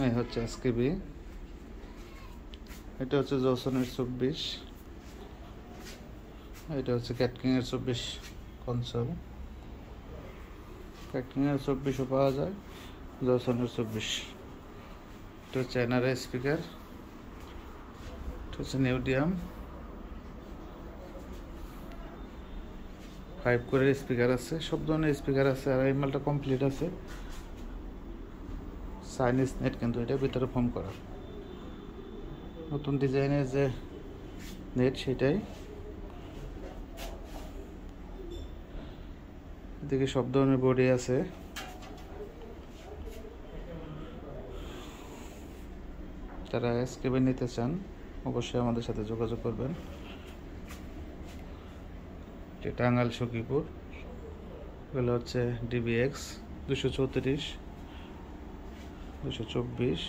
এই হচ্ছে এসকেবি, এটা হচ্ছে জসনের 24, এটা হচ্ছে ক্যাটকিংয়ের 24 কনসোল। ক্যাটকিংয়ের 24ও পাওয়া যায়, জসনের 24। এটা হচ্ছে এনআরআই স্পিকার, এটা হচ্ছে নিউডিয়াম 5 কোরের স্পিকার আছে, সব ধরনের স্পিকার আছে। আর এই মালটা কমপ্লিট আছে, চাইনিজ নেট কিন্তু এটা ভিতরে ফর্ম করা, নতুন ডিজাইনের যে নেট সেটাই। এদিকে সব ধরনের বডি আছে। যারা এসকেবি নিতে চান অবশ্যই আমাদের সাথে যোগাযোগ করবেন। টাঙ্গাইল সখীপুর, এগুলো হচ্ছে ডিবিএক্স 234 224।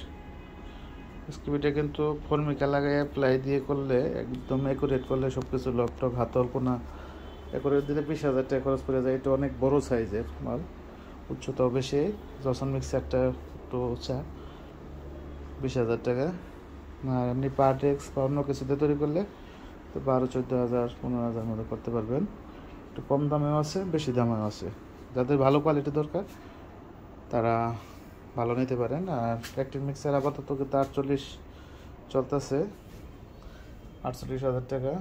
এসকেবিটা কিন্তু ফর্মিকা লাগাই অ্যাপ্লাই দিয়ে করলে একদম অ্যাকুরেট করলে সব কিছু লকটক হাতল কোনা অ্যাকুরেট দিলে 20,000 টাকা খরচ পড়ে যায়। এটা অনেক বড় সাইজের মাল, উচ্চতাও বেশি। জসন মিক্সারটা একটু উঁচা, 20,000 টাকা। আর এমনি পার্টেক্স বা অন্য কিছুতে তৈরি করলে তো 12-14,000 15,000 মতো করতে পারবেন। একটু কম দামেও আছে, বেশি দামেও আছে। যাদের ভালো কোয়ালিটি দরকার তারা ভালো নিতে পারেন। আর ইলেকট্রিক মিক্সার আপাতত কিন্তু 48 চলতেছে, 48,000 টাকা।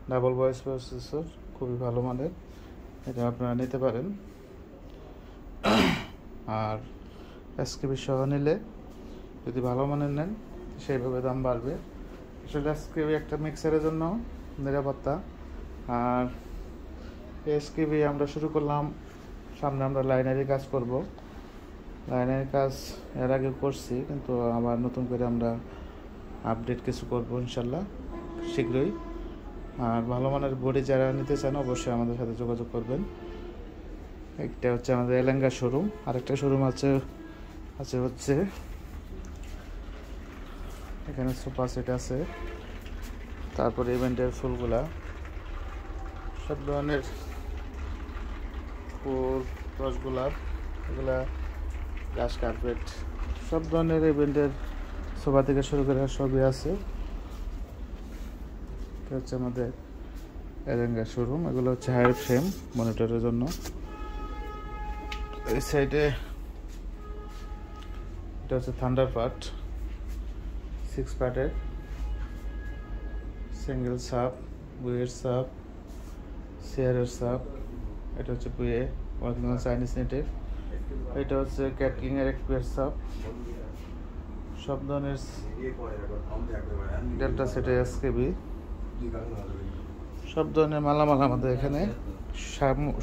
ডাবল ভয়েস প্রসেসর, খুবই ভালো মানের, এটা আপনারা নিতে পারেন। আর এসকেবি সহ নিলে যদি ভালো মানের নেন সেইভাবে দাম বাড়বে। আসলে এসকেবি একটা মিক্সারের জন্য নিরাপত্তা। আর এসকেবি আমরা শুরু করলাম, সামনে আমরা লাইনারি কাজ করব। লাইনারি কাজ এর আগে করছি, কিন্তু আবার নতুন করে আমরা আপডেট কিছু করব ইনশাল্লাহ শীঘ্রই। আর ভালো মানের বডি যারা নিতে চান অবশ্যই আমাদের সাথে যোগাযোগ করবেন। একটা হচ্ছে আমাদের এলেঙ্গা শোরুম, আরেকটা শোরুম আছে হচ্ছে এখানে সোফা সেট আছে, তারপরে ইভেন্টের ফুলগুলা, সব ধরনের ফুল, রসগোলাপ, এগুলা ঘাস কার্পেট, সব ধরনের ইভেন্টের সোফা থেকে শুরু করে সবই আছে। এটা হচ্ছে আমাদের এলেঙ্গা শোরুম। এগুলো হচ্ছে হায়ার ফ্রেম মনিটরের জন্য। এই সাইডে এটা হচ্ছে থান্ডারবার্ড 6 পার্টের সিঙ্গেল সাব, বুয়ের সাব, চেয়ারের সাব। এটা হচ্ছে বুয়ে অরিজিনাল চাইনিজ নেটের। এটা হচ্ছে ক্যাটকিংয়ের এক্সপ্রেস সাব, সব ধরনের ডেল্টা সেটে এসকেবি, সব ধরনের মালামাল আমাদের এখানে।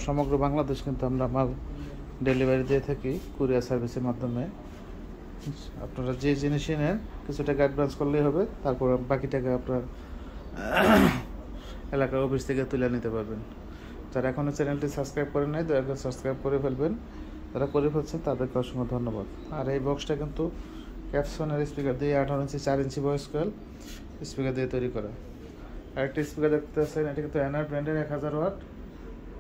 সমগ্র বাংলাদেশ কিন্তু আমরা মাল ডেলিভারি দিয়ে থাকি কুরিয়ার সার্ভিসের মাধ্যমে। আপনারা যে জিনিসই নেন কিছু টাকা অ্যাডভান্স করলেই হবে, তারপর বাকি টাকা আপনার এলাকার অফিস থেকে তুলে নিতে পারবেন। যারা এখনও চ্যানেলটি সাবস্ক্রাইব করেন নাই দয়া করে সাবস্ক্রাইব করে ফেলবেন, যারা করে ফেলছেন তাদেরকে অসংখ্য ধন্যবাদ। আর এই বক্সটা কিন্তু ক্যাপসনের স্পিকার দিয়ে 18 ইঞ্চি 4 ইঞ্চি ভয়েস কয়েল স্পিকার দিয়ে তৈরি করা। আরেকটা স্পিকার দেখতে পাচ্ছেন, এটা কিন্তু এনআর ব্র্যান্ডের 1000 ওয়াট।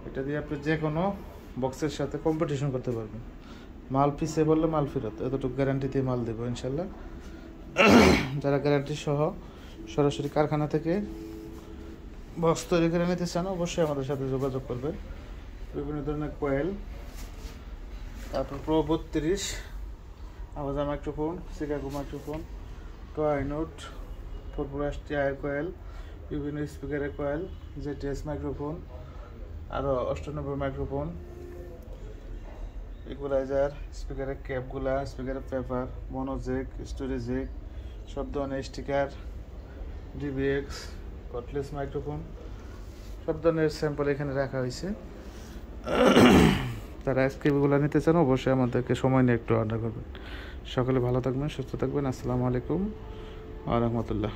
এটা দিয়ে আপনি যে কোনো বক্সের সাথে কম্পিটিশন করতে পারবেন। মাল পিছে বললে মাল ফেরত, এতটুকু গ্যারান্টি দিয়ে মাল দেবো ইনশাল্লাহ। যারা গ্যারান্টি সহ সরাসরি কারখানা থেকে বক্স তৈরি করে নিতে চান অবশ্যই আমাদের সাথে যোগাযোগ করবেন। বিভিন্ন ধরনের কোয়েল, তারপর প্রো 32 আওয়াজা microphone, Chicago microphone, toy note, 4+ TR coil, বিভিন্ন স্পিকারের কোয়েল, জেটিএস মাইক্রোফোন, আরও 98 মাইক্রোফোন, ইকুয়ালাইজার, স্পিকারের ক্যাপগুলা, স্পিকারের পেপার, মনোজেক, স্টোরেজেক, সব ধরনের স্টিকার, ডিবিএক্স, কটলেস মাইক্রোফোন, সব ধরনের স্যাম্পল এখানে রাখা হয়েছে। তারা এসকেবিগুলো নিতে চান অবশ্যই আমাদেরকে সময় নিয়ে একটু অর্ডার করবেন। সকলে ভালো থাকবেন, সুস্থ থাকবেন। আসসালামু আলাইকুম ওয়া রাহমাতুল্লাহ।